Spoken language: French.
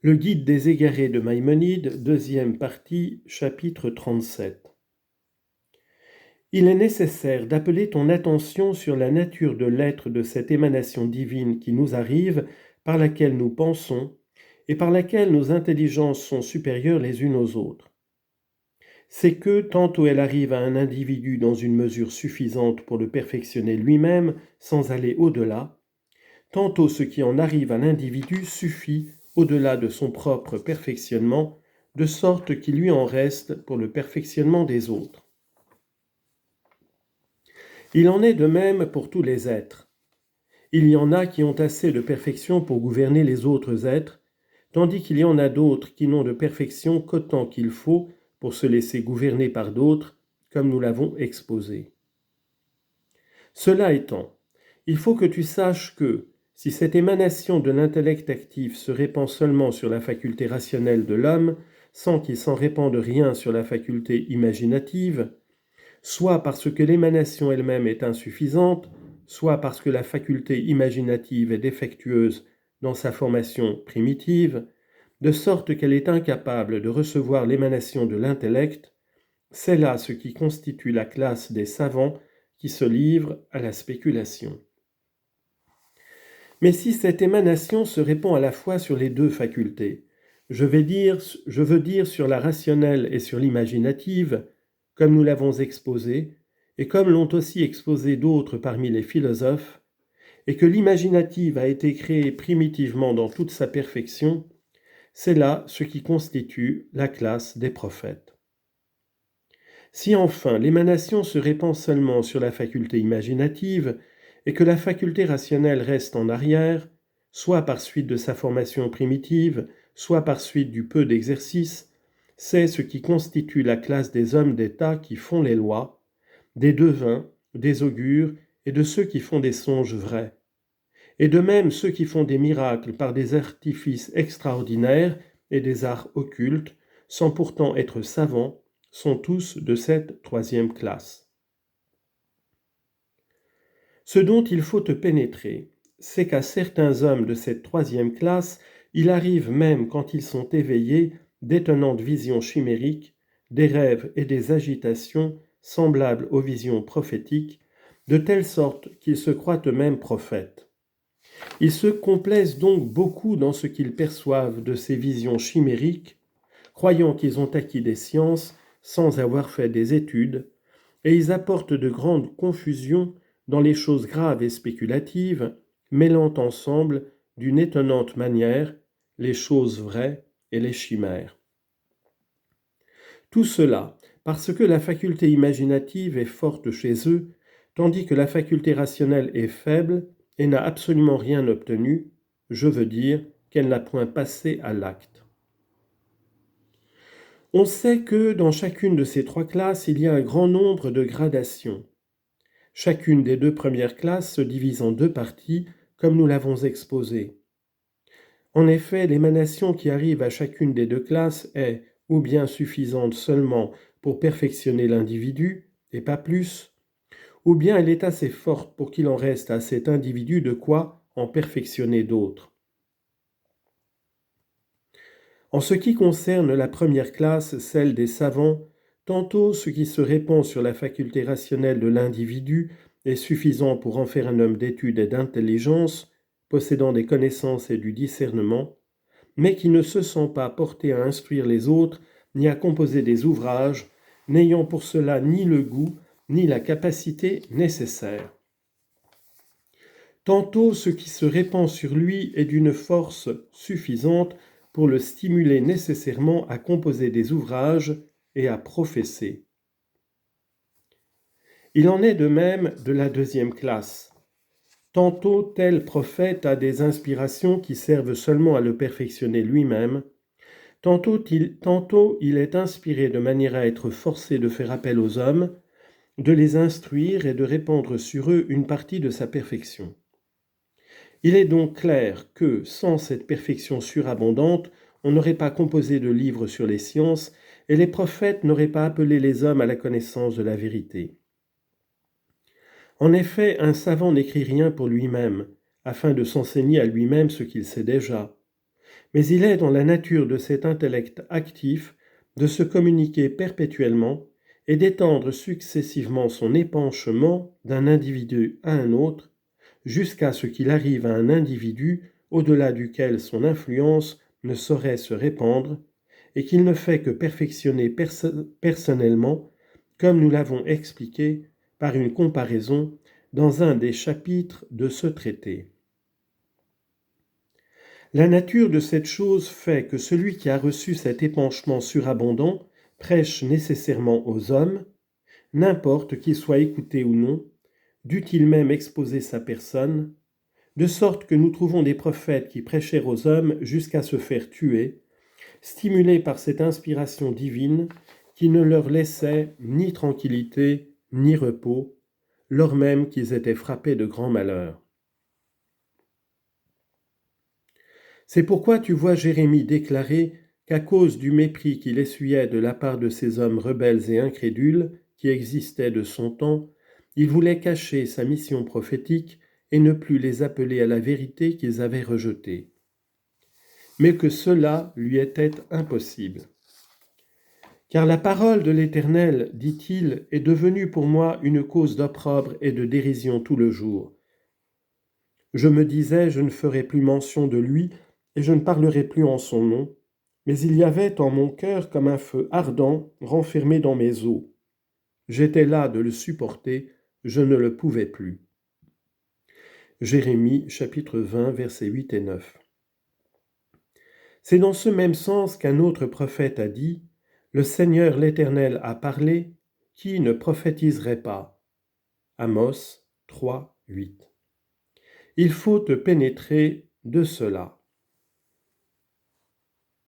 Le guide des égarés de Maïmonide, deuxième partie, chapitre 37. Il est nécessaire d'appeler ton attention sur la nature de l'être de cette émanation divine qui nous arrive, par laquelle nous pensons, et par laquelle nos intelligences sont supérieures les unes aux autres. C'est que, tantôt elle arrive à un individu dans une mesure suffisante pour le perfectionner lui-même, sans aller au-delà, tantôt ce qui en arrive à l'individu suffit au-delà de son propre perfectionnement, de sorte qu'il lui en reste pour le perfectionnement des autres. Il en est de même pour tous les êtres. Il y en a qui ont assez de perfection pour gouverner les autres êtres, tandis qu'il y en a d'autres qui n'ont de perfection qu'autant qu'il faut pour se laisser gouverner par d'autres, comme nous l'avons exposé. Cela étant, il faut que tu saches que, si cette émanation de l'intellect actif se répand seulement sur la faculté rationnelle de l'homme, sans qu'il s'en répande rien sur la faculté imaginative, soit parce que l'émanation elle-même est insuffisante, soit parce que la faculté imaginative est défectueuse dans sa formation primitive, de sorte qu'elle est incapable de recevoir l'émanation de l'intellect, c'est là ce qui constitue la classe des savants qui se livrent à la spéculation. Mais si cette émanation se répand à la fois sur les deux facultés, je veux dire sur la rationnelle et sur l'imaginative, comme nous l'avons exposé, et comme l'ont aussi exposé d'autres parmi les philosophes, et que l'imaginative a été créée primitivement dans toute sa perfection, c'est là ce qui constitue la classe des prophètes. Si enfin l'émanation se répand seulement sur la faculté imaginative, et que la faculté rationnelle reste en arrière, soit par suite de sa formation primitive, soit par suite du peu d'exercice, c'est ce qui constitue la classe des hommes d'État qui font les lois, des devins, des augures et de ceux qui font des songes vrais. Et de même ceux qui font des miracles par des artifices extraordinaires et des arts occultes, sans pourtant être savants, sont tous de cette troisième classe. Ce dont il faut te pénétrer, c'est qu'à certains hommes de cette troisième classe, il arrive même quand ils sont éveillés d'étonnantes visions chimériques, des rêves et des agitations semblables aux visions prophétiques, de telle sorte qu'ils se croient eux-mêmes prophètes. Ils se complaisent donc beaucoup dans ce qu'ils perçoivent de ces visions chimériques, croyant qu'ils ont acquis des sciences sans avoir fait des études, et ils apportent de grandes confusions dans les choses graves et spéculatives, mêlant ensemble d'une étonnante manière les choses vraies et les chimères. Tout cela parce que la faculté imaginative est forte chez eux, tandis que la faculté rationnelle est faible et n'a absolument rien obtenu, je veux dire qu'elle n'a point passé à l'acte. On sait que dans chacune de ces trois classes, il y a un grand nombre de gradations. Chacune des deux premières classes se divise en deux parties, comme nous l'avons exposé. En effet, l'émanation qui arrive à chacune des deux classes est ou bien suffisante seulement pour perfectionner l'individu, et pas plus, ou bien elle est assez forte pour qu'il en reste à cet individu de quoi en perfectionner d'autres. En ce qui concerne la première classe, celle des savants, tantôt ce qui se répand sur la faculté rationnelle de l'individu est suffisant pour en faire un homme d'étude et d'intelligence, possédant des connaissances et du discernement, mais qui ne se sent pas porté à instruire les autres, ni à composer des ouvrages, n'ayant pour cela ni le goût, ni la capacité nécessaire. Tantôt ce qui se répand sur lui est d'une force suffisante pour le stimuler nécessairement à composer des ouvrages et à professer. Il en est de même de la deuxième classe. Tantôt tel prophète a des inspirations qui servent seulement à le perfectionner lui-même, tantôt il est inspiré de manière à être forcé de faire appel aux hommes, de les instruire et de répandre sur eux une partie de sa perfection. Il est donc clair que, sans cette perfection surabondante, on n'aurait pas composé de livres sur les sciences et les prophètes n'auraient pas appelé les hommes à la connaissance de la vérité. En effet, un savant n'écrit rien pour lui-même, afin de s'enseigner à lui-même ce qu'il sait déjà. Mais il est dans la nature de cet intellect actif de se communiquer perpétuellement et d'étendre successivement son épanchement d'un individu à un autre, jusqu'à ce qu'il arrive à un individu au-delà duquel son influence ne saurait se répandre, et qu'il ne fait que perfectionner personnellement, comme nous l'avons expliqué par une comparaison dans un des chapitres de ce traité. La nature de cette chose fait que celui qui a reçu cet épanchement surabondant prêche nécessairement aux hommes, n'importe qu'il soit écouté ou non, dût-il même exposer sa personne, de sorte que nous trouvons des prophètes qui prêchèrent aux hommes jusqu'à se faire tuer, stimulés par cette inspiration divine qui ne leur laissait ni tranquillité ni repos, lors même qu'ils étaient frappés de grands malheurs. C'est pourquoi tu vois Jérémie déclarer qu'à cause du mépris qu'il essuyait de la part de ces hommes rebelles et incrédules qui existaient de son temps, il voulait cacher sa mission prophétique et ne plus les appeler à la vérité qu'ils avaient rejetée. Mais que cela lui était impossible. Car la parole de l'Éternel, dit-il, est devenue pour moi une cause d'opprobre et de dérision tout le jour. Je me disais, je ne ferai plus mention de lui, et je ne parlerai plus en son nom, mais il y avait en mon cœur comme un feu ardent renfermé dans mes os. J'étais là de le supporter, je ne le pouvais plus. Jérémie chapitre 20 versets 8 et 9. C'est dans ce même sens qu'un autre prophète a dit, « Le Seigneur l'Éternel a parlé, qui ne prophétiserait pas ?» Amos 3, 8. Il faut te pénétrer de cela.